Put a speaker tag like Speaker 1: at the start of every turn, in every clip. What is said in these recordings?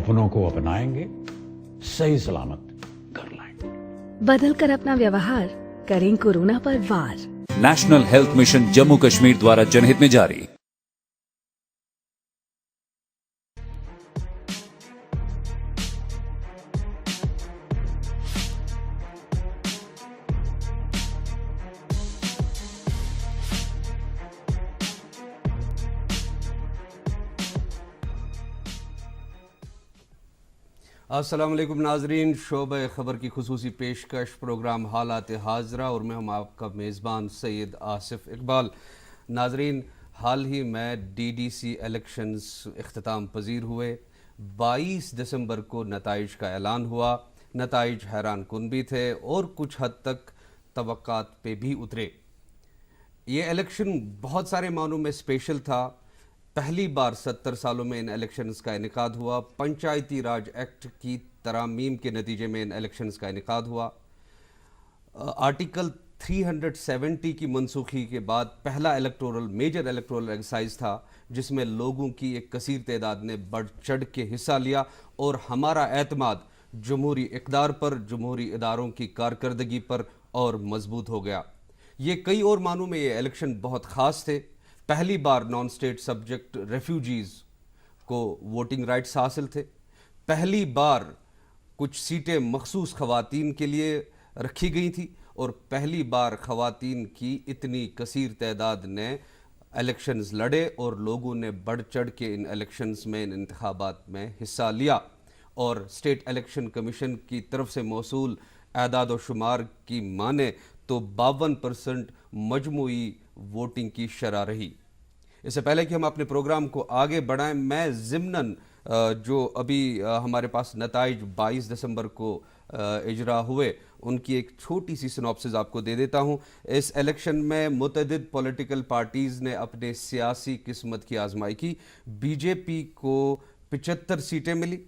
Speaker 1: अपनों को अपनाएंगे, सही सलामत घर लाएंगे।
Speaker 2: बदल कर अपना व्यवहार करें कोरोना पर वार।
Speaker 3: National health mission Jammu Kashmir द्वारा जनहित में जारी।
Speaker 4: अस्सलाम वालेकुम नाजरीन, शोबे ख़बर की खुसूसी पेशकश प्रोग्राम हालात हाजरा और मैं हम आपका मेज़बान सैयद आसिफ इकबाल। नाजरीन, हाल ही में DDC इलेक्शंस इख्तिताम पजीर हुए। 22 दिसंबर को नताइज का ऐलान हुआ। नताइज हैरान कुन भी थे और कुछ हद तक तवक्कात पे भी उतरे। ये इलेक्शन बहुत सारे मानों में स्पेशल था। पहली बार 70 सालों में इन इलेक्शंस का इनेकाद हुआ। पंचायती राज एक्ट की तरामीम के नतीजे में इन इलेक्शंस का इनेकाद हुआ। आर्टिकल 370 की मनसूखी के बाद पहला मेजर इलेक्टोरल एक्सरसाइज था जिसमें लोगों की एक कसीर तादाद ने बढ़ चढ़ के हिस्सा लिया और हमारा एतमाद जमहूरी इक़दार पर, जमहूरी इदारों की कारकर्दगी पर और मजबूत हो गया। ये कई और मानों में ये इलेक्शन बहुत ख़ास थे। पहली बार नॉन स्टेट सब्जेक्ट रेफ्यूजीज़ को वोटिंग राइट्स हासिल थे। पहली बार कुछ सीटें मखसूस ख़वातीन के लिए रखी गई थी और पहली बार ख़वातीन की इतनी कसीर तादाद ने इलेक्शंस लड़े और लोगों ने बढ़ चढ़ के इन इलेक्शंस में, इन इंतखाबात में हिस्सा लिया। और स्टेट इलेक्शन कमीशन की तरफ से मौसूल एदाद व शुमार की माने तो 52% मजमूई वोटिंग की शरह रही। इससे पहले कि हम अपने प्रोग्राम को आगे बढ़ाएं, मैं ज़िम्नन जो अभी हमारे पास नताइज 22 दिसंबर को इजरा हुए उनकी एक छोटी सी सिनॉप्सिस आपको दे देता हूं। इस इलेक्शन में मुतअद्दिद पॉलिटिकल पार्टीज़ ने अपने सियासी किस्मत की आजमाई की। BJP को 75 सीटें मिली,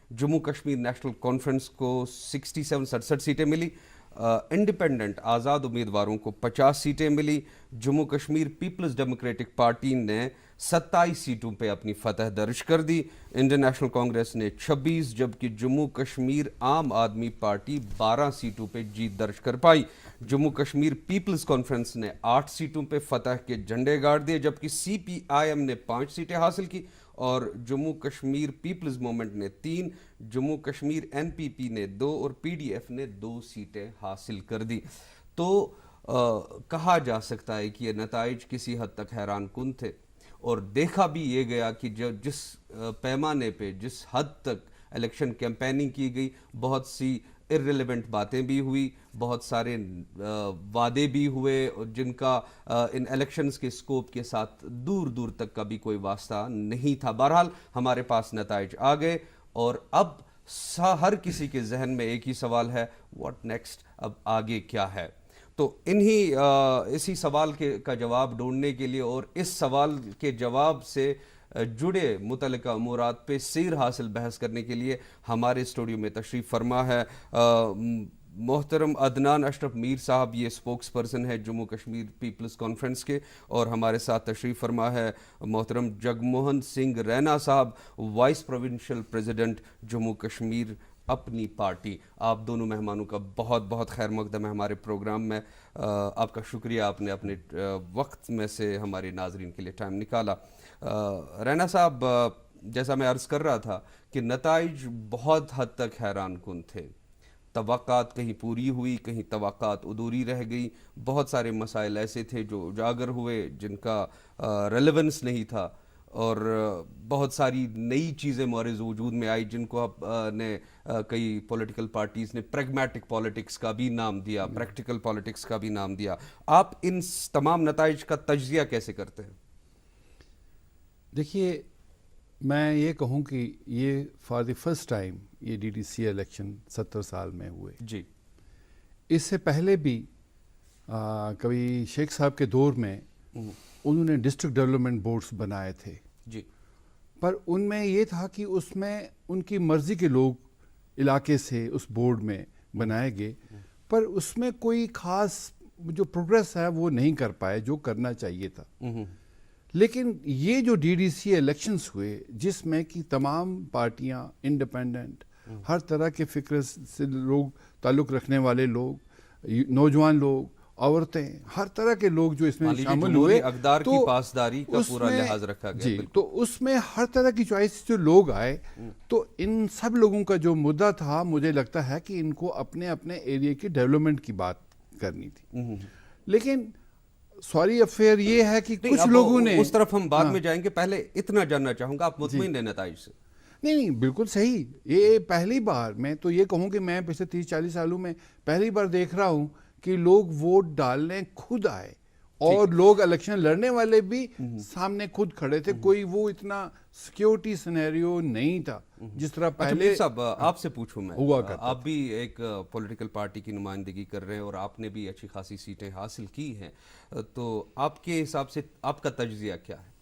Speaker 4: जम्मू कश्मीर नेशनल कॉन्फ्रेंस को 67 सीटें मिली, इंडिपेंडेंट आज़ाद उम्मीदवारों को 50 सीटें मिली। Jammu Kashmir Peoples Democratic Party ने 27 सीटों पे अपनी फतह दर्ज कर दी। इंडियन नेशनल कांग्रेस ने 26, जबकि जम्मू कश्मीर आम आदमी पार्टी 12 सीटों पे जीत दर्ज कर पाई। जम्मू कश्मीर पीपल्स कॉन्फ्रेंस ने 8 सीटों पे फतह के झंडे गाड़ दिए, जबकि CPIM ने 5 सीटें हासिल की और जम्मू कश्मीर पीपल्स मूवमेंट ने 3, जम्मू कश्मीर NPP ने 2 और PDF ने 2 सीटें हासिल कर दी। तो कहा जा सकता है कि ये नताइज किसी हद तक हैरान कुन थे और देखा भी ये गया कि जिस पैमाने पे, जिस हद तक इलेक्शन कैंपेनिंग की गई, बहुत सी इर्रेलेवेंट बातें भी हुई, बहुत सारे वादे भी हुए और जिनका इन इलेक्शंस के स्कोप के साथ दूर दूर तक का भी कोई वास्ता नहीं था। बहरहाल हमारे पास नताइज आ गए और अब हर किसी के जहन में एक ही सवाल है, व्हाट नेक्स्ट, अब आगे क्या है। तो इसी सवाल का जवाब ढूंढने के लिए और इस सवाल के जवाब से जुड़े मुतल्लिका अमूरात पे सैर हासिल बहस करने के लिए हमारे स्टूडियो में तशरीफ़ फरमा है मोहतरम अदनान अशरफ मीर साहब। ये स्पोक्स पर्सन है जम्मू कश्मीर पीपल्स कॉन्फ्रेंस के, और हमारे साथ तशरीफ़ फरमा है मोहतरम जगमोहन सिंह रैना साहब, vice provincial president Jammu Kashmir अपनी पार्टी। आप दोनों मेहमानों का बहुत बहुत खैर मकदम है हमारे प्रोग्राम में। आपका शुक्रिया, आपने अपने वक्त में से हमारे नाजरीन के लिए टाइम निकाला। रैना साहब, जैसा मैं अर्ज़ कर रहा था कि नताइज बहुत हद तक हैरान कुन थे। तवक्कात कहीं पूरी हुई, कहीं तवक्कात अधूरी रह गई। बहुत सारे मसाइल ऐसे थे जो उजागर हुए जिनका रेलेवेंस नहीं था और बहुत सारी नई चीज़ें मौरिज़ वजूद में आई जिनको कई पॉलिटिकल पार्टीज़ ने प्रैग्मेटिक पॉलिटिक्स का भी नाम दिया, प्रैक्टिकल पॉलिटिक्स का भी नाम दिया। आप इन तमाम नताइज का तज्ज़िया कैसे करते हैं?
Speaker 5: देखिए, मैं ये कहूँ कि ये फॉर द फर्स्ट टाइम ये DDC इलेक्शन 70 साल में हुए
Speaker 4: जी।
Speaker 5: इससे पहले भी कभी शेख साहब के दौर में उन्होंने डिस्ट्रिक्ट डेवलपमेंट बोर्ड्स बनाए थे
Speaker 4: जी,
Speaker 5: पर उनमें ये था कि उसमें उनकी मर्ज़ी के लोग इलाके से उस बोर्ड में बनाए गए, पर उसमें कोई ख़ास जो प्रोग्रेस है वो नहीं कर पाए जो करना चाहिए था। لیکن یہ جو ڈی ڈی سی الیکشنز ہوئے جس میں کہ تمام پارٹیاں انڈیپینڈنٹ ہر طرح کے فکر سے لوگ تعلق رکھنے والے لوگ نوجوان لوگ عورتیں ہر طرح کے لوگ جو اس میں شامل ہوئے
Speaker 4: اقدار کی پاسداری کا پورا لحاظ رکھا گیا.
Speaker 5: جی تو اس میں ہر طرح کی چوائس جو لوگ آئے تو ان سب لوگوں کا جو مدعا تھا مجھے لگتا ہے کہ ان کو اپنے اپنے ایریا کی ڈیولپمنٹ کی بات کرنی تھی. لیکن سوری افیئر یہ ہے کہ کچھ لوگوں نے
Speaker 4: اس طرف ہم بعد میں جائیں گے, پہلے اتنا جاننا چاہوں گا آپ مطمئن ہیں نتائج سے؟
Speaker 5: نہیں بالکل صحیح. یہ پہلی بار میں تو یہ کہوں کہ میں پچھلے 30-40 سالوں میں پہلی بار دیکھ رہا ہوں کہ لوگ ووٹ ڈالنے خود آئے اور لوگ الیکشن لڑنے والے بھی سامنے خود کھڑے تھے. کوئی وہ اتنا سیکیورٹی سینیریو نہیں تھا جس طرح پہلے.
Speaker 4: صاحب آپ سے پوچھوں میں, آپ بھی ایک پولیٹیکل پارٹی کی نمائندگی کر رہے ہیں اور آپ نے بھی اچھی خاصی سیٹیں حاصل کی ہیں, تو آپ کے حساب سے آپ کا تجزیہ کیا ہے؟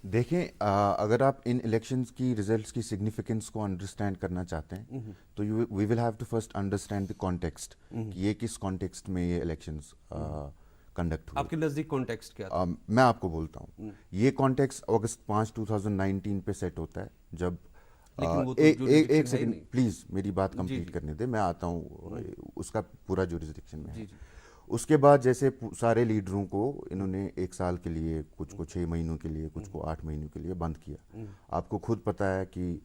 Speaker 6: دیکھیں, اگر آپ ان الیکشنز کی ریزلٹس کی سگنیفیکنس کو انڈرسٹینڈ کرنا چاہتے ہیں تو we will have to first understand the context کہ یہ کس کانٹیکسٹ میں یہ الیکشنز کنڈکٹ ہوئے.
Speaker 4: آپ کے نزدیک کانٹیکسٹ کیا تھا؟
Speaker 6: میں آپ کو بولتا ہوں, یہ کانٹیکسٹ اگست 5 2019 پہ سیٹ ہوتا ہے جب ایک سیکنڈ پلیز میری بات کمپلیٹ کرنے دے, میں آتا ہوں اس کا پورا جورسڈکشن میں ہے. اس کے بعد جیسے سارے لیڈروں کو انہوں نے 1 سال کے لیے, کچھ کو 6 مہینوں کے لیے, کچھ کو 8 مہینوں کے لیے بند کیا. آپ کو خود پتہ ہے کہ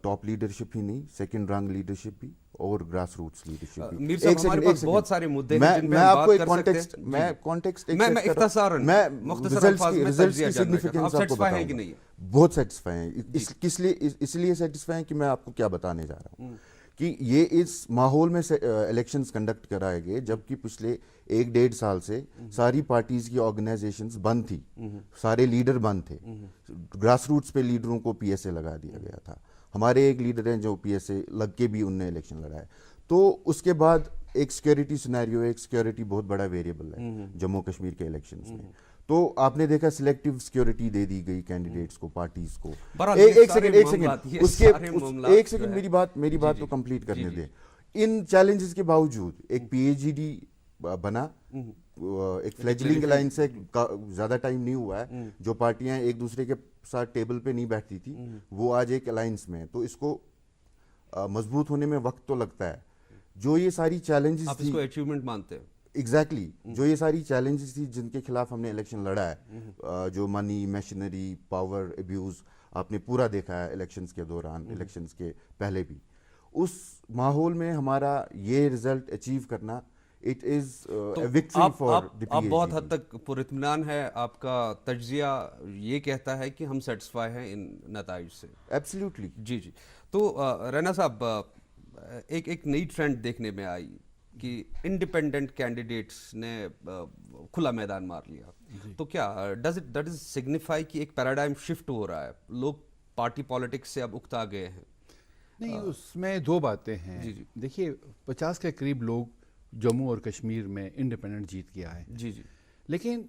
Speaker 6: ٹاپ لیڈرشپ ہی نہیں, سیکنڈ رنگ لیڈرشپ بھی اور گراس روٹس لیڈرشپ بھی.
Speaker 4: ہمارے پاس بہت سارے مدعے ہیں جن پہ
Speaker 6: میں
Speaker 4: ہم
Speaker 6: آپ کو
Speaker 4: بات
Speaker 6: ایک
Speaker 4: کر سکتے ہیں.
Speaker 6: میں کانٹیکسٹ
Speaker 4: اختصاراً مختصر الفاظ میں تجزیہ جاننا چاہتا ہوں. آپ سیٹسفائی ہیں کہ نہیں؟
Speaker 6: بہت سیٹسفائی ہیں. اس لیے سیٹسفائی ہیں کہ میں آپ کو کیا بتانے جا رہا ہوں کہ یہ اس ماحول میں الیکشنز کنڈکٹ کرائے گئے جبکہ پچھلے 1-1.5 سال سے ساری پارٹیز کی آرگنائزیشنز بند تھی, سارے لیڈر بند تھے. گراس روٹس پہ لیڈروں کو پی ایس اے لگا دیا گیا تھا. ہمارے ایک لیڈر ہیں جو پی ایس اے لگ کے بھی ان نے الیکشن لڑائے. تو اس کے بعد ایک سیکیورٹی سینیریو, ایک سیکیورٹی بہت بڑا ویریبل ہے جموں کشمیر کے الیکشنز میں. تو آپ نے دیکھا سلیکٹیو سیکیورٹی دے دی گئی کینڈیڈیٹس کو, پارٹیز کو. ایک سیکنڈ میری بات تو کمپلیٹ کرنے دیں. ان چیلنجز کے باوجود ایک پی ایچ ڈی بنا, ایک فلیجلنگ الائنس ہے, زیادہ ٹائم نہیں ہوا ہے, جو پارٹیاں ایک دوسرے کے ساتھ ٹیبل پہ نہیں بیٹھتی تھی وہ آج ایک الائنس میں. تو اس کو مضبوط ہونے میں وقت تو لگتا ہے. جو یہ ساری چیلنجز
Speaker 4: آپ اس کو اچیومنٹ مانتے ہیں؟
Speaker 6: ایگزیکٹلی, جو یہ ساری چیلنجز تھی جن کے خلاف ہم نے الیکشن لڑا ہے, جو منی, میشنری, پاور ابیوز آپ نے پورا دیکھا ہے الیکشنز کے دوران, الیکشنز کے پہلے بھی. اس ماحول میں ہمارا یہ رزلٹ اچیو کرنا it is victory for the P.
Speaker 4: آپ بہت حد تک پر اطمینان ہے, آپ کا تجزیہ یہ کہتا ہے کہ ہم سیٹسفائی ہیں ان نتائج سے؟
Speaker 6: ایبسلیوٹلی.
Speaker 4: جی. تو رینا صاحب, ایک نئی ٹرینڈ دیکھنے میں آئی کہ انڈیپینڈنٹ کینڈیڈیٹس نے کھلا میدان مار لیا. تو کیا دیٹ از سگنیفائی کہ ایک پیراڈائم شفٹ ہو رہا ہے, لوگ پارٹی پالیٹکس سے اب اکتا گئے ہیں؟
Speaker 5: نہیں, اس میں 2 باتیں ہیں. دیکھیے 50 کے قریب لوگ جموں اور کشمیر میں انڈیپینڈنٹ جیت گیا ہے.
Speaker 4: جی.
Speaker 5: لیکن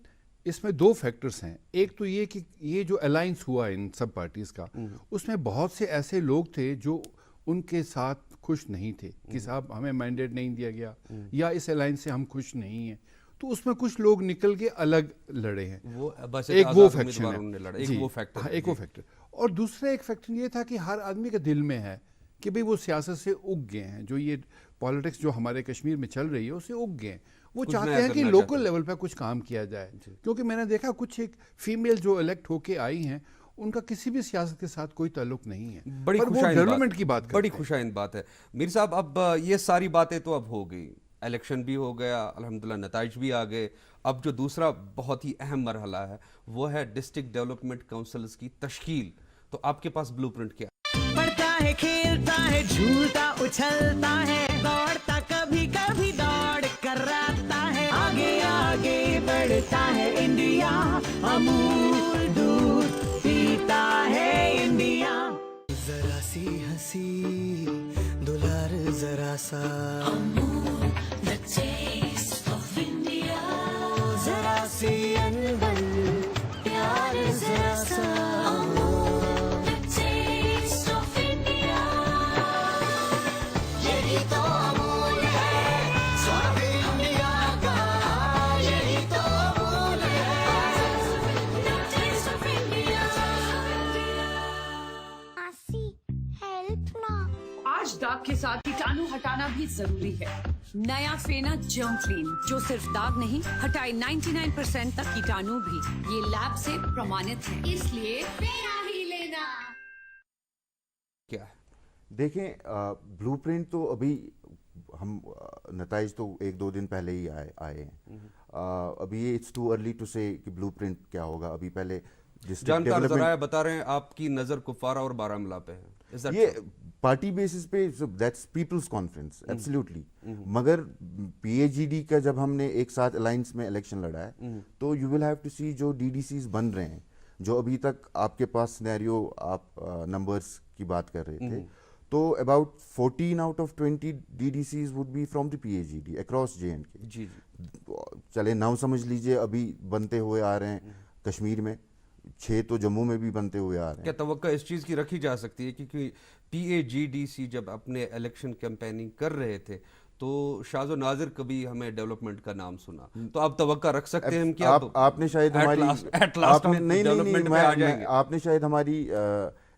Speaker 5: اس میں 2 فیکٹرز ہیں. ایک تو یہ کہ یہ جو الائنس ہوا ان سب پارٹیز کا, اس میں بہت سے ایسے لوگ تھے جو ان کے ساتھ خوش نہیں تھے کہ صاحب ہمیں مینڈیٹ نہیں دیا گیا یا اس الائنس سے ہم خوش نہیں ہیں. تو اس میں کچھ لوگ نکل کے الگ لڑے ہیں. ایک وہ فیکٹر. اور دوسرا ایک فیکٹر یہ تھا کہ ہر آدمی کے دل میں ہے کہ بھئی وہ سیاست سے اگ گئے ہیں, جو یہ پالیٹکس جو ہمارے کشمیر میں چل رہی ہے اس سے اگ گئے ہیں. وہ چاہتے ہیں کہ لوکل لیول پہ کچھ کام کیا جائے. کیونکہ میں نے دیکھا کچھ ایک فیمیل جو الیکٹ ہو کے آئی ہیں, ان کا کسی بھی سیاست کے ساتھ کوئی تعلق نہیں ہے.
Speaker 4: بڑی
Speaker 5: ڈیولپمنٹ کی بات,
Speaker 4: بڑی خوشائند بات ہے. میر صاحب, اب یہ ساری باتیں تو اب ہو گئی, الیکشن بھی ہو گیا, الحمدللہ نتائج بھی آ گئے. اب جو دوسرا بہت ہی اہم مرحلہ ہے وہ ہے ڈسٹرکٹ ڈیولپمنٹ کونسلز کی تشکیل. تو آپ کے پاس بلو پرنٹ کیا
Speaker 7: پڑھتا ہے, کھیلتا ہے, جھولتا اچھلتا ہے, دوڑتا کبھی کبھی دوڑ کر رہتا ہے, آگے آگے بڑھتا ہے انڈیا, امول دودھ پیتا ہے انڈیا. ذرا سی ہنسی دلار, ذرا سا Amul the taste of India, ذرا سی انبن پیار, ذرا سا
Speaker 8: आज दाग के साथ कीटाणु हटाना भी जरूरी है। नया फेना जर्म क्लीन, जो सिर्फ दाग नहीं हटाए 99% तक कीटाणु भी। ये लैब से प्रमाणित है, इसलिए फेना ही लेना।
Speaker 4: क्या है?
Speaker 6: देखें, ब्लूप्रिंट तो अभी हम नताइज तो 1-2 दिन पहले ही आए हैं। अभी ये इट्स टू अर्ली टू से कि ब्लूप्रिंट क्या होगा। अभी पहले
Speaker 4: जानकार ज़राए बता रहे हैं आपकी नज़र कुपवारा और बारामूला पे है।
Speaker 6: ये पार्टी बेसिस पे दैट्स पीपल्स कॉन्फ्रेंस एब्सोल्युटली। मगर पीएजीडी का जब हमने एक साथ अलायंस में इलेक्शन लड़ा है तो यू विल हैव टू सी जो डीडीसीज बन रहे हैं, जो अभी तक आपके पास सिनेरियो आप नंबर्स की बात कर रहे थे, तो about 14 out of 20 DDCs would be from the PAGD across JNK।
Speaker 4: जी
Speaker 6: चले 9 समझ लीजिए अभी बनते हुए आ रहे हैं कश्मीर में, 6 तो जम्मू में भी बनते हुए आ रहे हैं।
Speaker 4: क्या तवक्का इस चीज़ की रखी जा सकती है क्योंकि PAGDC जब अपने इलेक्शन कैंपेनिंग कर रहे थे तो शाहजो नाजिर कभी हमें डेवलपमेंट का नाम सुना, तो आप तवक्का रख सकते हैं हम कि
Speaker 6: आपने शायद हमारी आपने शायद हमारी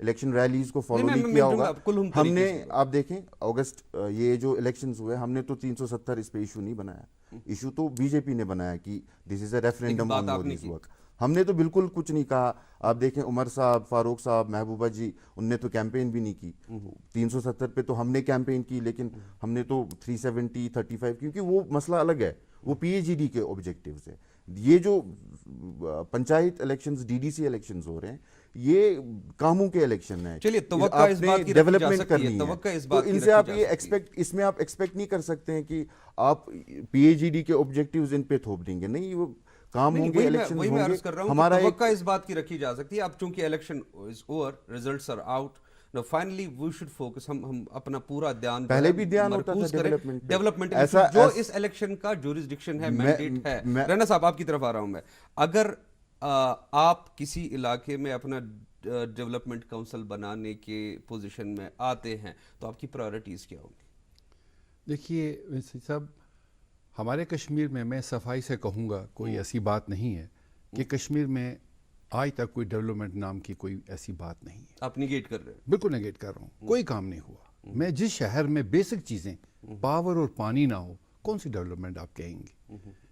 Speaker 6: इलेक्शन रैलीज को फॉलो नहीं किया होगा। हमने आप देखें अगस्त ये जो इलेक्शंस हुए, हमने तो 370 इस पे इशू नहीं बनाया। इशू तो बीजेपी ने बनाया कि this is a referendum on Modi's work. हमने तो बिल्कुल कुछ नहीं कहा। आप देखें उमर साहब, फारूक साहब, महबूबा जी, उनने तो कैंपेन भी नहीं की। 370 पे तो हमने कैंपेन की, लेकिन हमने तो 370, 35, क्योंकि वो मसला अलग है, वो PAGD के ऑब्जेक्टिव्स है। ये जो पंचायत इलेक्शंस, DDC इलेक्शंस हो रहे हैं, ये कामों के इलेक्शन है।
Speaker 4: चलिए तवक्का इस बात की
Speaker 6: डेवलपमेंट करनी है, तो इनसे आप ये इसमें आप एक्सपेक्ट नहीं कर सकते हैं कि आप PAGD के ऑब्जेक्टिव्स इन पे थोप देंगे। नहीं, वो काम होंगे, इलेक्शन होंगे।
Speaker 4: मैं अर्ज कर रहा हूं,
Speaker 6: हमारा
Speaker 4: तवक्का इस बात की रखी जा सकती है अब चूंकि election is over, results are out, now finally we should focus, हम अपना पूरा ध्यान
Speaker 6: पहले भी ध्यान होता था डेवलपमेंट
Speaker 4: ऐसा जो इस इलेक्शन का जुरिसडिक्शन है, मैंडेट है। राणा साहब आपकी तरफ आ रहा हूं मैं। अगर आप किसी इलाके में अपना डेवलपमेंट काउंसिल बनाने के पोजीशन में आते हैं तो आपकी प्रायोरिटीज क्या होंगी?
Speaker 5: देखिए साहब, हमारे कश्मीर में मैं सफाई से कहूँगा कोई ऐसी बात नहीं है कि कश्मीर में आज तक कोई डेवलपमेंट नाम की कोई ऐसी बात नहीं है।
Speaker 4: आप निगेट कर रहे हैं?
Speaker 5: बिल्कुल निगेट कर रहा हूँ। कोई काम नहीं हुआ। मैं जिस शहर में बेसिक चीज़ें, पावर और पानी ना हो, कौन सी डेवलपमेंट आप कहेंगे?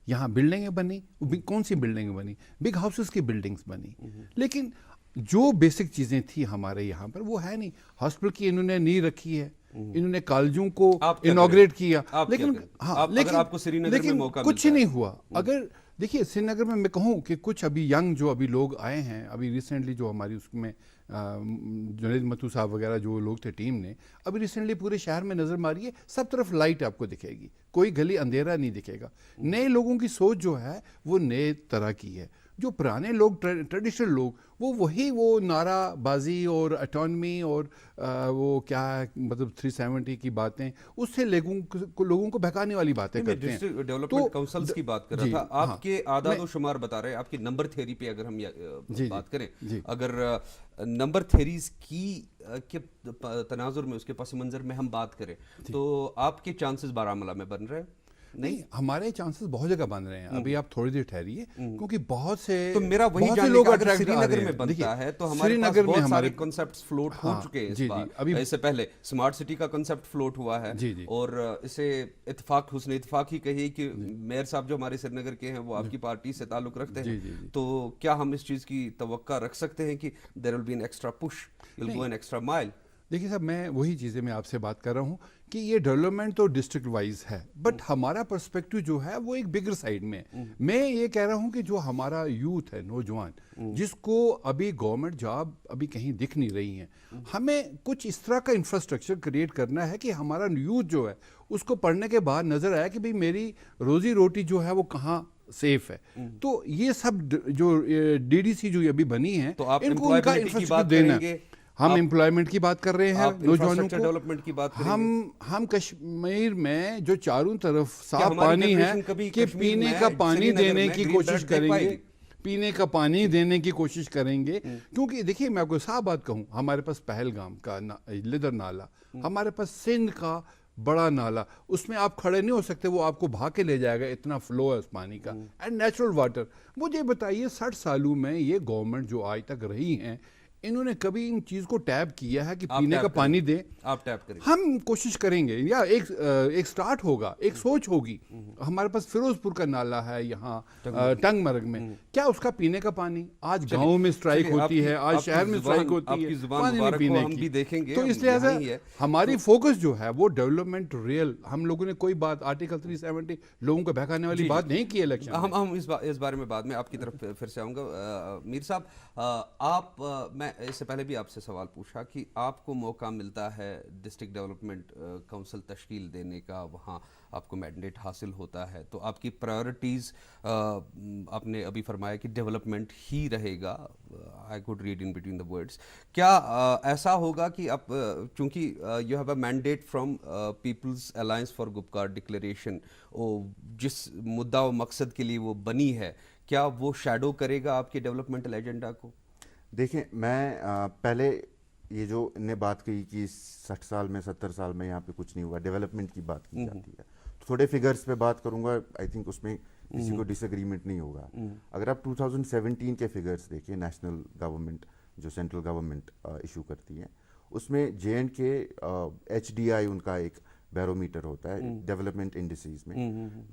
Speaker 5: यहाँ बिल्डिंगें बनी, कौन सी बिल्डिंगें बनी? बिग हाउसेस की बिल्डिंग्स बनी, लेकिन जो बेसिक चीज़ें थी हमारे यहाँ पर वो है नहीं। हॉस्पिटल की इन्होंने नींव रखी है, इन्होंने कॉलेजों को इनॉग्रेट किया, लेकिन
Speaker 4: आपको श्रीनगर में मौका
Speaker 5: कुछ नहीं हुआ। अगर देखिए श्रीनगर में मैं कहूँ कि कुछ अभी यंग जो अभी लोग आए हैं, अभी रिसेंटली जो हमारी उसमें जुनैद मतू साहब वगैरह जो लोग थे टीम ने, अभी रिसेंटली पूरे शहर में नज़र मारिए, सब तरफ लाइट आपको दिखेगी, कोई गली अंधेरा नहीं दिखेगा। नए लोगों की सोच जो है वो नए तरह की है। जो पुराने लोग, ट्रेडिशनल लोग, वो नाराबाजी और ऑटोनमी और वो क्या मतलब 370 की बातें, उससे लोगों को बहकाने वाली बातें करते हैं।
Speaker 4: डेवलपमेंट काउंसिल्स की बात कर रहा था। आपके आदाद शुमार बता रहे हैं, आपकी नंबर थ्योरी पे अगर हम बात करें, अगर नंबर थ्योरीज की के तनाजुर में, उसके पस मंजर में हम बात करें, तो आपके चांसेस बारामूला में बन रहे हैं?
Speaker 5: नहीं, हमारे चांसेस बहुत जगह बन रहे हैं। अभी आप थोड़ी देर ठहरिए, क्योंकि बहुत से
Speaker 4: तो मेरा वही जानने का, अगर श्रीनगर में बनता है तो हमारे पास बहुत सारे कॉन्सेप्ट्स फ्लोट हो चुके हैं इस बार। अभी इससे पहले स्मार्ट सिटी का कॉन्सेप्ट फ्लोट हुआ है, और इसे हुस्न इत्तेफाक ही कहिए कि मेयर साहब जो हमारे श्रीनगर के हैं वो आपकी पार्टी से ताल्लुक रखते हैं, तो क्या हम इस चीज की तवक्का रख सकते हैं कि there will be an extra push, will go an extra mile?
Speaker 5: देखिए साहब, मैं वही चीज़ें मैं आपसे बात कर रहा हूँ कि ये डेवलपमेंट तो डिस्ट्रिक्ट वाइज है, बट हमारा पर्सपेक्टिव जो है वो एक बिगर साइड में है। मैं ये कह रहा हूँ कि जो हमारा यूथ है, नौजवान, जिसको अभी गवर्नमेंट जॉब अभी कहीं दिख नहीं रही है, हमें कुछ इस तरह का इंफ्रास्ट्रक्चर क्रिएट करना है कि हमारा यूथ जो है उसको पढ़ने के बाद नज़र आया कि भाई मेरी रोजी रोटी जो है वो कहाँ सेफ है। तो ये सब जो DDC जो अभी बनी है,
Speaker 4: तो आप
Speaker 5: इनको उनका इंफ्रास्ट्रक्चर देना है। हम एम्प्लॉयमेंट की बात कर रहे हैं, नौजवानों को
Speaker 4: डेवलपमेंट की बात
Speaker 5: हम कश्मीर में जो चारों तरफ साफ पानी है कि पीने का पानी देने की कोशिश करेंगे, पीने का पानी देने की कोशिश करेंगे। क्योंकि देखिए मैं आपको साफ बात कहूँ, हमारे पास पहलगाम का लिदर नाला, हमारे पास सिंध का बड़ा नाला, उसमें आप खड़े नहीं हो सकते, वो आपको भाग के ले जाएगा, इतना फ्लो है उस पानी का, एंड नेचुरल वाटर। मुझे बताइए 60 सालों में ये गवर्नमेंट जो आज तक रही हैं, انہوں نے کبھی ان چیز کو ٹیپ کیا ہے کہ
Speaker 4: آپ
Speaker 5: پینے
Speaker 4: ٹیپ
Speaker 5: کا
Speaker 4: کریں
Speaker 5: پانی دیں؟
Speaker 4: آپ ٹیپ کریں
Speaker 5: ہم کوشش کریں گے یا ایک سٹارٹ ہوگا, ایک سوچ ہوگی. ہمارے پاس فیروز پور کا نالا ہے یہاں ٹنگ مرگ میں, کیا اس کا پینے کا پانی آج گاؤں میں سٹرائک ہوتی ہے, آج شہر میں سٹرائک ہوتی ہے, پانی نہیں پینے کی. تو اس لحاظ ہماری فوکس جو ہے وہ ڈیولپمنٹ ریئل, ہم لوگوں نے کوئی بات آرٹیکل 370 لوگوں کو بہکانے والی بات نہیں کی الیکشن.
Speaker 4: ہم اس بارے میں بعد میں آپ کی طرف پھر سے آؤں گا. میر صاحب آپ, میں اس سے پہلے بھی آپ سے سوال پوچھا کہ آپ کو موقع ملتا ہے ڈسٹرکٹ ڈیولپمنٹ کونسل تشکیل دینے کا, وہاں آپ کو مینڈیٹ حاصل ہوتا ہے, تو آپ کی پرائیورٹیز آپ نے ابھی فرمایا کہ ڈیولپمنٹ ہی رہے گا. I quote read in between the words. کیا ایسا ہوگا کہ آپ, چونکہ you have a mandate from People's Alliance for Gupkar Declaration, جس مدعا و مقصد کے لیے وہ بنی ہے, کیا وہ شیڈو کرے گا آپ کے ڈیولپمنٹل ایجنڈا کو؟
Speaker 6: دیکھیں, میں پہلے یہ جو نے بات کہی کہ 60 سال میں 70 سال میں یہاں پہ کچھ نہیں ہوا, ڈیولپمنٹ کی بات کی جاتی ہے, تھوڑے فگرز پہ بات کروں گا, آئی تھنک اس میں کسی کو ڈس ایگریمنٹ نہیں ہوگا. اگر آپ 2017 کے فگرز دیکھیں, نیشنل گورنمنٹ جو سینٹرل گورنمنٹ ایشو کرتی ہے, اس میں JNK HDI ان کا ایک بیرومیٹر ہوتا ہے ڈیولپمنٹ انڈیسیز میں,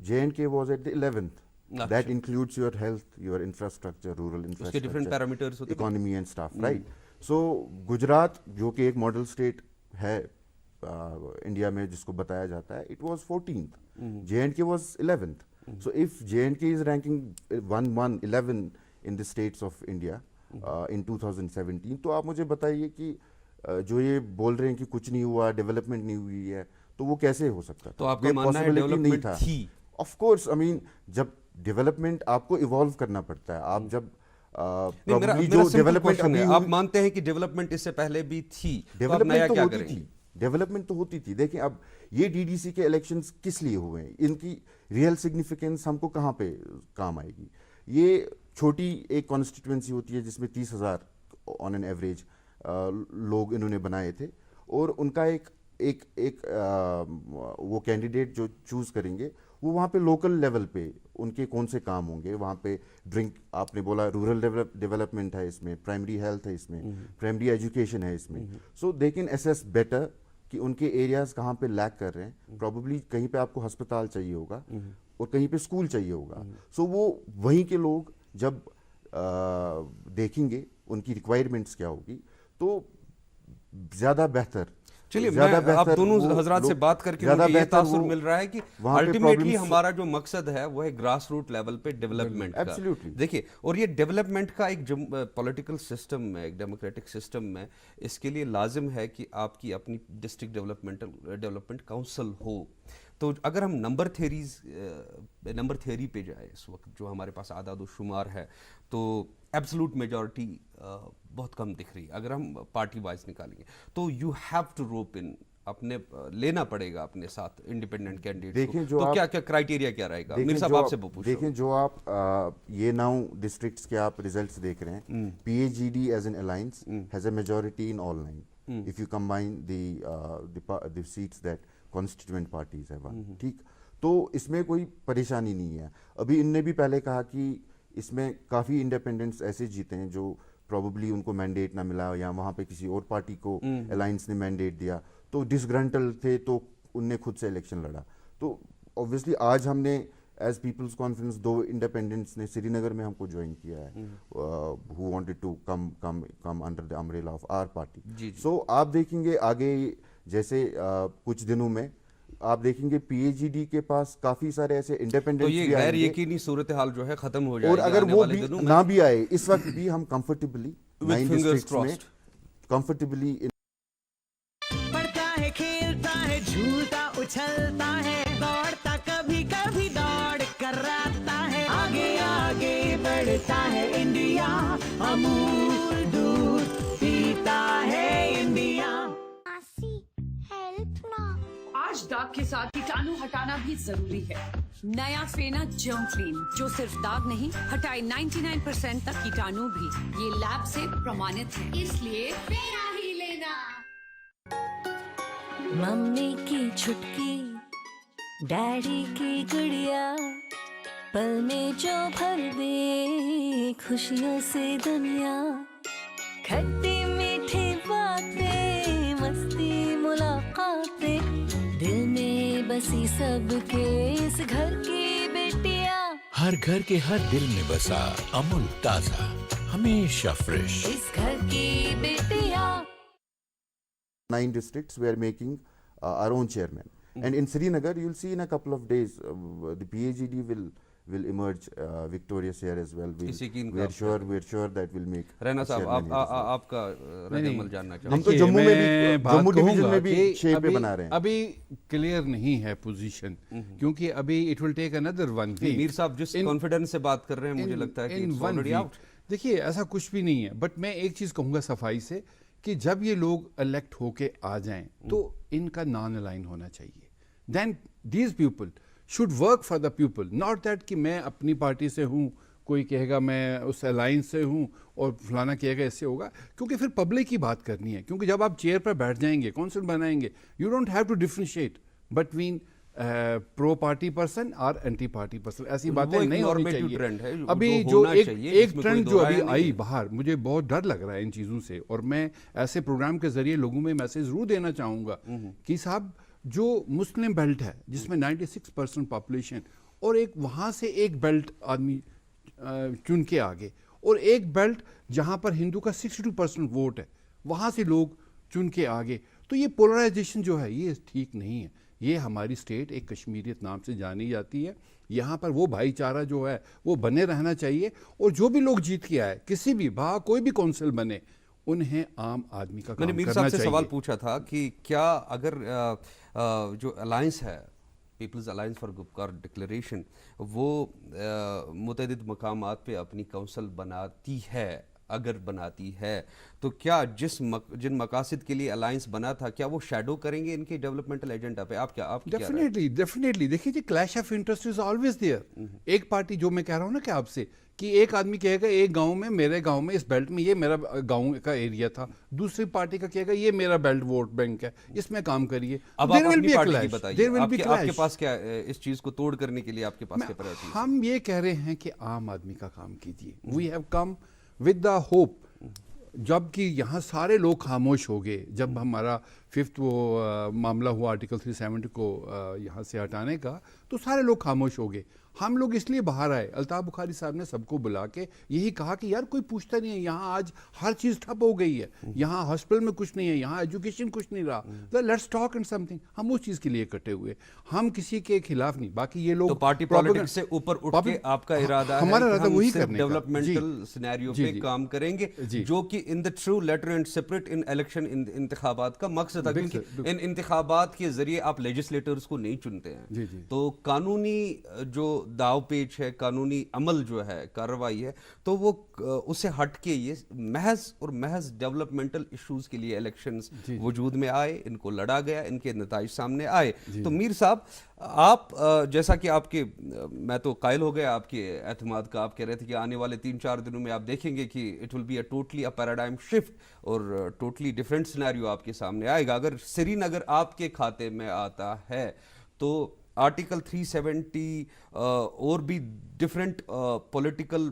Speaker 6: JNK was at the 11th. That includes your health, your infrastructure, rural infrastructure,
Speaker 4: different parameters ہوتے ہیں,
Speaker 6: economy and stuff, right? So Gujarat جو کہ ایک ماڈل اسٹیٹ ہے انڈیا میں جس کو بتایا جاتا ہے, it was 14th. JNK was 11th. So if JNK is ranking 11 in the states of India in 2017, تو آپ مجھے بتائیے کہ جو یہ بول رہے ہیں کہ کچھ نہیں ہوا, ڈیولپمنٹ نہیں ہوئی ہے, تو وہ کیسے ہو سکتا تھا؟
Speaker 4: تو آپ کا ماننا ہے ڈیولپمنٹ تھی؟
Speaker 6: آف کورس, آئی مین جب ڈیولپمنٹ آپ کو ایوالو کرنا پڑتا ہے, آپ جب
Speaker 4: آپ مانتے ہیں کہ ڈیولپمنٹ اس سے پہلے بھی تھی,
Speaker 6: ڈیولپمنٹ تو ہوتی تھی, ڈیولپمنٹ تو ہوتی تھی. دیکھیں اب یہ DDC کے الیکشنز کس لیے ہوئے ہیں, ان کی ریئل سگنیفیکنس ہم کو کہاں پہ کام آئے گی. یہ چھوٹی ایک کانسٹیٹوینسی ہوتی ہے جس میں 30,000 آن این ایوریج لوگ انہوں نے بنائے تھے, اور ان کا ایک وہ کینڈیڈیٹ جو چوز کریں گے وہ وہاں پہ لوکل لیول پہ ان کے کون سے کام ہوں گے. وہاں پہ ڈرنک, آپ نے بولا رورل ڈیولپمنٹ ہے اس میں, پرائمری ہیلتھ ہے اس میں, پرائمری ایجوکیشن ہے اس میں. سو دے کین اسیس بیٹر کہ ان کے ایریاز کہاں پہ لیک کر رہے ہیں. پروبیبلی کہیں پہ آپ کو ہسپتال چاہیے ہوگا اور کہیں پہ اسکول چاہیے ہوگا. سو وہ وہیں کے لوگ جب دیکھیں گے ان کی ریکوائرمنٹس کیا ہوگی, تو زیادہ بہتر.
Speaker 4: چلیے, میں آپ دونوں حضرات سے بات کر کے مجھے یہ تاثر مل رہا ہے کہ الٹیمیٹلی ہمارا جو مقصد ہے وہ ہے گراس روٹ لیول پہ ڈیولپمنٹ کا. دیکھیے, اور یہ ڈیولپمنٹ کا ایک پولیٹیکل سسٹم میں, ایک ڈیموکریٹک سسٹم میں, اس کے لیے لازم ہے کہ آپ کی اپنی ڈسٹرکٹ ڈیولپمنٹ کونسل ہو. تو اگر ہم نمبر تھیوری پہ جائیں, اس وقت جو ہمارے پاس اعداد و شمار ہے, تو ایبسلوٹ میجورٹی بہت کم دکھ رہی ہے. اگر ہم پارٹی وائز نکالیں گے تو یو ہیو ٹو روپ ان, اپنے لینا پڑے گا اپنے ساتھ انڈیپینڈنٹ کینڈیڈیٹ کو. تو کیا کرائیٹیریا کیا رہے گا؟ میر صاحب آپ سے پوچھو.
Speaker 6: دیکھیں, جو آپ یہ 9 ڈسٹرکٹس کے آپ ریزلٹس دیکھ رہے ہیں, PAGD as an alliance has a majority in all 9 if you combine the seats that constituent parties have won. ٹھیک, تو اس میں کوئی پریشانی نہیں ہے. ابھی ان نے بھی پہلے کہا کہ اس میں کافی انڈیپینڈنٹس ایسے جیتے ہیں جو پروبیبلی ان کو مینڈیٹ نہ ملا, یا وہاں پہ کسی اور پارٹی کو الائنس نے مینڈیٹ دیا, تو ڈسگرنٹل تھے, تو ان نے خود سے الیکشن لڑا. تو اوبویسلی آج ہم نے ایز پیپلز کانفرنس 2 انڈیپینڈنٹس نے سری نگر میں ہم کو جوائن کیا ہے, who wanted to come under the umbrella of our party. سو آپ دیکھیں گے آگے جیسے کچھ دنوں میں آپ دیکھیں گے PAGD کے پاس کافی سارے ایسے انڈیپینڈنٹ,
Speaker 4: تو یہ غیر یقینی صورتحال جو ہے ختم ہو جائے گی.
Speaker 6: اور اگر وہ بھی نہ بھی آئے, اس وقت بھی ہم کمفرٹیبلی 9 ڈسٹرکٹس میں کمفرٹیبلی
Speaker 7: پڑھتا ہے, کھیلتا ہے, جھولتا اچھلتا ہے, دوڑتا کبھی کبھی دوڑ کر آتا ہے, آگے آگے بڑھتا ہے انڈیا, امول دودھ پیتا ہے انڈیا.
Speaker 8: آج داغ کے ساتھ کیٹانو ہٹانا بھی ضروری ہے. نیا فینا جرم کلین جو صرف داغ نہیں ہٹائے 99% تک کیٹانو بھی. یہ لیب سے پرمانت ہے, اس لیے فینا ہی لینا.
Speaker 9: ممی کی چھٹکی, ڈیڈی کی گڑیا, پل میں جو بھر دے خوشیوں سے دنیا, کھٹی मस्ती मुलाकातें, दिल में बसी सबके इस घर की बेटियां,
Speaker 10: हर घर के हर दिल में बसा अमूल ताजा, हमेशा फ्रेश।
Speaker 9: इस घर की बेटियां।
Speaker 6: 9 districts we are making our own chairman. And in Srinagar, you'll see in a couple of days, the PAGD will emerge victorious here as well. We're sure that we'll make.
Speaker 4: Raina साहब,
Speaker 6: chairman here as well.
Speaker 4: आपका रद्द-ए-अमल जानना चाहूँगा।
Speaker 5: देखिए,
Speaker 6: हम तो जम्मू में भी,
Speaker 5: मैं बात
Speaker 6: जम्मू डिवीजन
Speaker 5: कहूंगा
Speaker 6: में भी
Speaker 5: कि
Speaker 6: शेप पे बना रहे हैं।
Speaker 5: अभी क्लियर नहीं है पोजीशन, क्योंकि अभी it will take another 1 week।
Speaker 4: Mir साहब जिस कॉन्फिडेंस से बात कर रहे हैं, मुझे लगता है कि it's already out।
Speaker 5: देखिए, ऐसा कुछ भी नहीं है, बट मैं एक चीज कहूंगा सफाई से कि जब ये लोग इलेक्ट होके आ जाएं तो इनका नॉन अलाइन होना चाहिए। Then these people should work for the people, not that कि मैं अपनी पार्टी से हूँ, कोई कहेगा मैं उस अलायंस से हूँ और फलाना कहेगा इससे होगा, क्योंकि फिर पब्लिक की बात करनी है। क्योंकि जब आप चेयर पर बैठ जाएंगे, कौंसिल बनाएंगे, you don't have to differentiate between pro party person और एंटी पार्टी पर्सन, ऐसी बातें नहीं होनी चाहिए। अभी जो एक ट्रेंड जो अभी आई बाहर, मुझे बहुत डर लग रहा है इन चीज़ों से, और मैं ऐसे प्रोग्राम के जरिए लोगों में मैसेज जरूर देना चाहूँगा कि साहब, जो मुस्लिम बेल्ट है जिसमें 96% पॉपुलेशन, और एक वहाँ से एक बेल्ट आदमी चुन के आगे, और एक बेल्ट जहाँ पर हिंदू का 62% वोट है, वहाँ से लोग चुन के आगे, तो ये पोलराइजेशन जो है ये ठीक नहीं है। ये हमारी स्टेट एक कश्मीरियत नाम से जानी जाती है, यहाँ पर वो भाईचारा जो है वो बने रहना चाहिए, और जो भी लोग जीत के आए, किसी भी कोई भी कौंसिल बने, उन्हें आम आदमी का काम
Speaker 4: मैंने मीर
Speaker 5: करना
Speaker 4: साहब से
Speaker 5: चाहिए।
Speaker 4: सवाल पूछा था कि क्या अगर जो अलायंस है, People's Alliance for Gupkar Declaration, वो मुतअद्दिद मकामात पे अपनी काउंसिल बनाती है, अगर बनाती है, तो क्या जिन मकासद के लिए अलायंस बना था, क्या वो शैडो करेंगे इनके डेवलपमेंटल एजेंडा पे? आप क्या
Speaker 5: डेफिनेटली देखिए जी, clash of interest is always there. एक पार्टी, जो मैं कह रहा हूँ ना कि आपसे, कि एक आदमी कहेगा एक गांव में, मेरे गांव में इस बेल्ट में ये मेरा गांव का एरिया था, दूसरी पार्टी का कहेगा ये मेरा बेल्ट वोट बैंक है, इसमें काम करिए।
Speaker 4: अब आप अपनी पार्टी की बताइए, आपके पास क्या इस चीज को तोड़ करने के लिए आपके पास क्या प्रायोरिटी?
Speaker 5: हम ये कह रहे हैं कि आम आदमी का काम कीजिए। We have come with the hope, जबकि यहाँ सारे लोग खामोश हो गए जब हमारा 5th वो मामला हुआ आर्टिकल 370 को यहाँ से हटाने का, तो सारे लोग खामोश हो गए। हम लोग इसलिए बाहर आए, अल्ताफ बुखारी साहब ने सबको बुला के यही कहा कि यार कोई पूछता नहीं है, यहाँ आज हर चीज़ ठप हो गई है, यहाँ हॉस्पिटल में कुछ नहीं है, यहाँ एजुकेशन कुछ नहीं रहा, तो लेट्स टॉक एंड समथिंग। हम उस चीज़ के लिए इकट्ठे हुए, हम किसी के खिलाफ नहीं। बाकी ये लोग
Speaker 4: तो पार्टी पॉलिटिक्स से ऊपर उठ के आपका इरादा
Speaker 5: हमारा
Speaker 4: है
Speaker 5: इरादा वही करने का,
Speaker 4: डेवलपमेंटल सिनेरियो पे काम करेंगे, जो कि in the true letter and spirit in election इंतखाबात का मकसद है, क्योंकि इन इंतखाबात के जरिए आप लेजिस्लेटर्स को नहीं चुनते हैं। तो कानूनी जो दाव पेच है, कानूनी अमल जो है, कार्रवाई है, तो वो उससे हट के ये महज डेवलपमेंटल इश्यूज के लिए इलेक्शंस वजूद में आए, इनको लड़ा गया, इनके नताइज सामने आए। तो मीर साहब, आप जैसा कि आपके, मैं तो कायल हो गया आपके एतमाद का, आप कह रहे थे कि आने वाले 3-4 दिनों में आप देखेंगे कि it will be a totally a paradigm shift और टोटली डिफरेंट सिनेरियो आपके सामने आएगा। अगर श्रीनगर आपके खाते में आता है तो आर्टिकल 370 और भी डिफरेंट पॉलिटिकल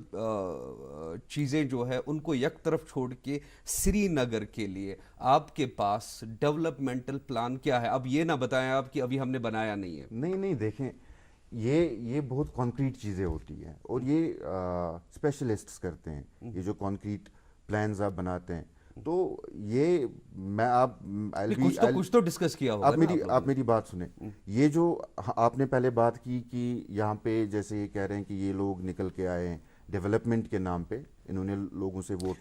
Speaker 4: चीज़ें जो है उनको एक तरफ छोड़ के श्रीनगर के लिए आपके पास डेवलपमेंटल प्लान क्या है? अब ये ना बताएं आप कि अभी हमने बनाया नहीं है।
Speaker 6: नहीं, देखें, ये बहुत कॉन्क्रीट चीज़ें होती हैं, और ये स्पेशलिस्ट्स करते हैं। ये जो कॉन्क्रीट प्लान्स आप बनाते हैं, तो ये मैं
Speaker 4: कुछ तो डिस्कस किया होगा।
Speaker 6: आप मेरी बात सुने। ये जो आपने पहले बात की कि यहाँ पे जैसे ये कह रहे हैं कि ये लोग निकल के आए हैं डेवलपमेंट के नाम पे, इन्होंने लोगों से वोट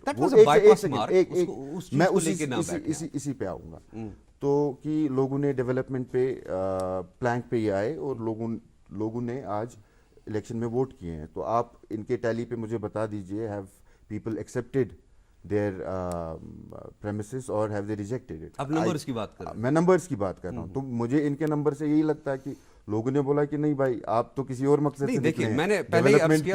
Speaker 6: मैं इसी पे आऊँगा। तो कि लोगों ने डेवलपमेंट पे प्लैंक पे ही आए और लोगों ने आज इलेक्शन में वोट किए हैं। तो आप इनके टैली पे मुझे बता दीजिए, have people accepted their premises or have they rejected it?
Speaker 4: आप नंबर्स की बात कर रहे हैं।
Speaker 6: मैं नंबर्स की बात कर रहा हूँ। तो मुझे इनके नंबर से यही लगता है कि लोगों ने बोला कि नहीं भाई आप तो किसी और मकसद
Speaker 4: नहीं,
Speaker 6: से
Speaker 4: देखिए,
Speaker 6: निकले हैं।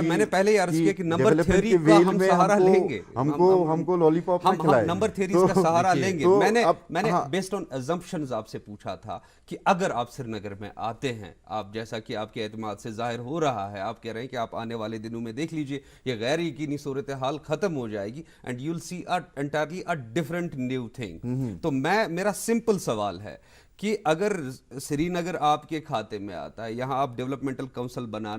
Speaker 4: मैंने पहले ही अर्ज किया कि नंबर
Speaker 6: development
Speaker 4: थ्योरी
Speaker 6: के
Speaker 4: का
Speaker 6: वेल
Speaker 4: हम
Speaker 6: में
Speaker 4: सहारा लेंगे,
Speaker 6: हमको लॉलीपॉप
Speaker 4: हम
Speaker 6: नहीं खिलाए।
Speaker 4: नंबर थ्योरीज का सहारा लेंगे।
Speaker 6: तो
Speaker 4: मैंने
Speaker 6: हाँ,
Speaker 4: बेस्ड ऑन अजम्पशंस आपसे पूछा था कि अगर आप श्रीनगर में आते हैं, आप जैसा कि आपके एतमाद से जाहिर हो रहा है, आप कह रहे हैं कि आप आने वाले दिनों में देख लीजिए ये गैर यकीनी सूरत हाल खत्म हो जाएगी and you will see entirely a different new thing. तो मेरा सिंपल सवाल है कि अगर श्रीनगर आपके खाते में आता है, यहाँ आप डेवलपमेंटल काउंसिल बना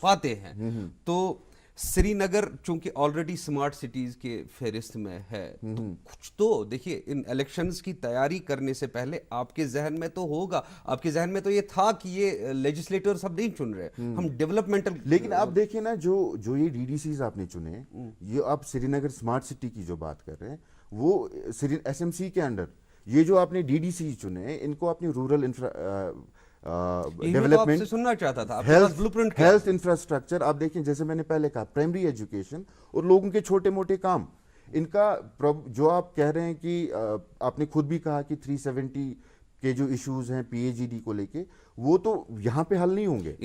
Speaker 4: पाते हैं, तो श्रीनगर चूंकि ऑलरेडी स्मार्ट सिटीज के फहरिस्त में है, तो कुछ तो देखिए इन इलेक्शंस की तैयारी करने से पहले आपके जहन में तो होगा, आपके जहन में तो ये था कि ये लेजिस्लेटर सब नहीं चुन रहे, हम डेवलपमेंटल।
Speaker 6: लेकिन आप देखिए ना, जो ये डीडीसीज आपने चुने, ये आप श्रीनगर स्मार्ट सिटी की जो बात कर रहे हैं, वो एसएमसी के अंडर ये जो आपने डीडीसी चुने, इनको आपने रूरल डेवलपमेंट
Speaker 4: सुनना चाहता था,
Speaker 6: हेल्थ इंफ्रास्ट्रक्चर, आप देखें जैसे मैंने पहले कहा प्राइमरी एजुकेशन और लोगों के छोटे मोटे काम, इनका जो आप कह रहे हैं कि आपने खुद भी कहा कि 370 के जो इश्यूज हैं पीएजीडी को लेके, वो तो यहाँ पे हल नहीं होंगे,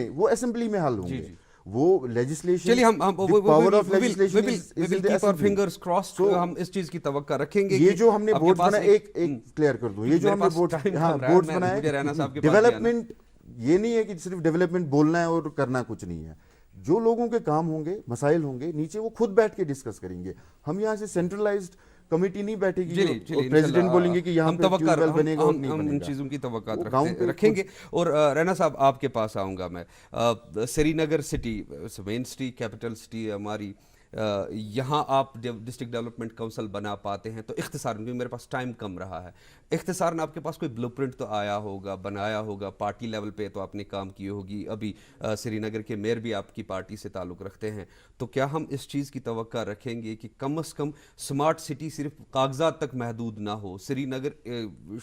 Speaker 6: वो असेंबली में हल होंगे। वो लेजिस्लेशन,
Speaker 4: चलिए हम
Speaker 6: power of legislation
Speaker 4: keep our fingers crossed, हम इस चीज की तवक्का रखेंगे।
Speaker 6: ये जो हमने बोर्ड बनाए, एक क्लियर कर दूं, ये जो हमने बोर्ड बनाए, डेवलपमेंट ये नहीं है कि सिर्फ डेवलपमेंट बोलना है और करना कुछ नहीं है। जो लोगों के काम होंगे, मसाइल होंगे, नीचे वो खुद बैठ के डिस्कस करेंगे। हम यहाँ से सेंट्रलाइज्ड कमेटी नहीं बैठेगी और प्रेसिडेंट बोलेंगे कि यहाँ पे ट्यूबवेल बनेगा और नहीं बनेगा।
Speaker 4: इन चीज़ों की तवक्का रखेंगे। और रैना साहब आपके पास आऊँगा मैं। Srinagar city main city, capital city हमारी, यहाँ आप डिस्ट्रिक्ट डेवलपमेंट काउंसिल बना पाते हैं, तो इख्तिसारन, क्योंकि मेरे पास टाइम कम रहा है, इख्तिसारन आपके पास कोई ब्लूप्रिंट तो आया होगा, बनाया होगा, पार्टी लेवल पे तो आपने काम की होगी, अभी श्रीनगर के मेयर भी आपकी पार्टी से ताल्लुक़ रखते हैं, तो क्या हम इस चीज़ की तवक्का रखेंगे कि कम से कम स्मार्ट सिटी सिर्फ कागजात तक महदूद ना हो, Srinagar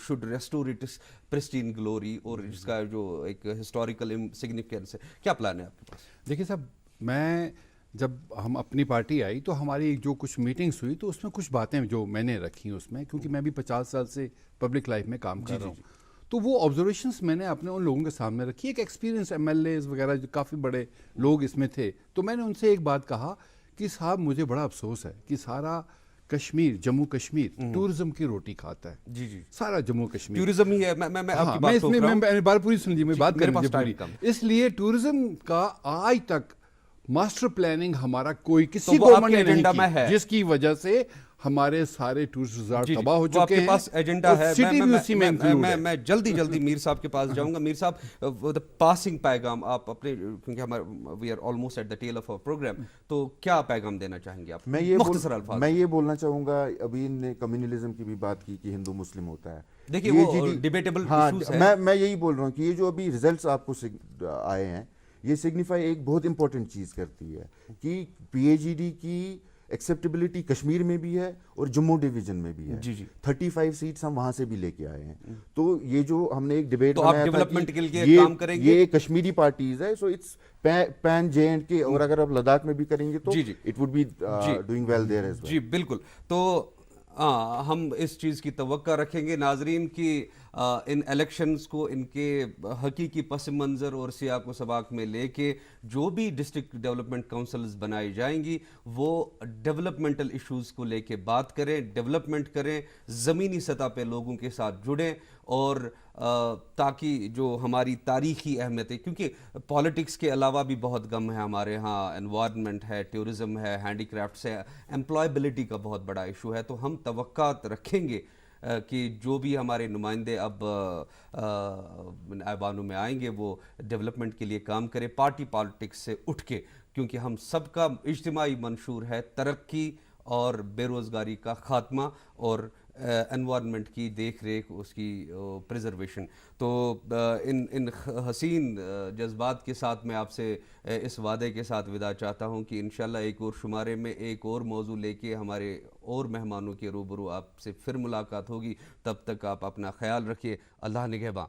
Speaker 4: should restore its pristine glory और इसका जो एक हिस्टोरिकल सिग्निफिकेंस है, क्या प्लान है आपके पास?
Speaker 5: देखिए साहब, मैं जब हम अपनी पार्टी आई तो हमारी जो कुछ मीटिंग्स हुई, तो उसमें कुछ बातें जो मैंने रखी उसमें, क्योंकि मैं भी 50 साल से पब्लिक लाइफ में काम कर रहा हूँ, तो वो ऑब्जर्वेशंस मैंने अपने उन लोगों के सामने रखी। एक एक्सपीरियंस एमएलएज वगैरह जो काफ़ी बड़े लोग इसमें थे, तो मैंने उनसे एक बात कहा कि साहब मुझे बड़ा अफसोस है कि सारा कश्मीर, जम्मू कश्मीर टूरिज्म की रोटी खाता है।
Speaker 4: जी
Speaker 5: सारा जम्मू कश्मीर
Speaker 4: टूरिज्म ही है। मैं आपकी बात
Speaker 5: इसमें मैं बात पूरी सुन लीजिए, मैं बात करूंगी पूरी। इसलिए टूरिज्म का आज तक मास्टर प्लानिंग हमारा कोई किसी गवर्नमेंट ने नहीं की, जिसकी वजह से हमारे सारे टूरिस्ट रिजॉर्ट तबाह हो चुके हैं।
Speaker 4: पास एजेंडा है। मैं जल्दी मीर साहब के पास जाऊंगा। मीर साहब, द पासिंग पैगाम आप अपने, क्योंकि हमारे we are almost at the tail of our programme, तो क्या पैगाम देना चाहेंगे आप?
Speaker 6: मैं ये बोलना चाहूंगा, अभी इनने कम्युनलिज्म की भी बात की कि हिंदू मुस्लिम होता है,
Speaker 4: देखिए वो डिबेटेबल इश्यूज है।
Speaker 6: मैं यही बोल रहा हूँ कि ये जो अभी रिजल्ट्स आपको आए हैं, ये सिग्निफाई एक बहुत इंपॉर्टेंट चीज़ करती है कि पीएजीडी की एक्सेप्टेबिलिटी कश्मीर में भी है और जम्मू डिवीजन में भी है। 35 सीट्स हम वहां से भी लेके आए हैं। तो ये जो हमने एक डिबेट बनाया था कि
Speaker 4: काम करेंगे,
Speaker 6: ये कश्मीरी पार्टीज है, सो इट्स पैन JNK, और अगर आप लद्दाख में भी करेंगे तो it would be doing well there as well.
Speaker 4: जी बिल्कुल। तो हम इस चीज़ की तवक्का रखेंगे नाजरीन की इन इलेक्शंस को इनके हकीकी पस मंज़र और सियाक व सबाक में लेके जो भी डिस्ट्रिक्ट डेवलपमेंट काउंसिल्स बनाई जाएंगी, वो डेवलपमेंटल इश्यूज़ को लेके बात करें, डेवलपमेंट करें, ज़मीनी सतह पे लोगों के साथ जुड़ें, और ताकि जो हमारी तारीख़ी अहमियत है, क्योंकि पॉलिटिक्स के अलावा भी बहुत गम है हमारे यहाँ, एनवायरनमेंट है, टूरिज़म है, हैंडीक्राफ्ट्स है, एम्प्लॉयबिलिटी का बहुत बड़ा इशू है। तो हम तवक्कात रखेंगे कि जो भी हमारे नुमाइंदे अब ऐवानों में आएंगे वो डेवलपमेंट के लिए काम करें, पार्टी पॉलिटिक्स से उठ के, क्योंकि हम सबका इज्तिमाई मंशूर है तरक्की और बेरोज़गारी का ख़ात्मा और एनवायरनमेंट की देख रेख, उसकी प्रिजर्वेशन। तो इन हसीन जज्बात के साथ मैं आपसे इस वादे के साथ विदा चाहता हूँ कि इंशाल्लाह एक और शुमारे में एक और मौजू लेके हमारे और मेहमानों के रूबरू आपसे फिर मुलाकात होगी। तब तक आप अपना ख्याल रखिए। अल्लाह निगहबान।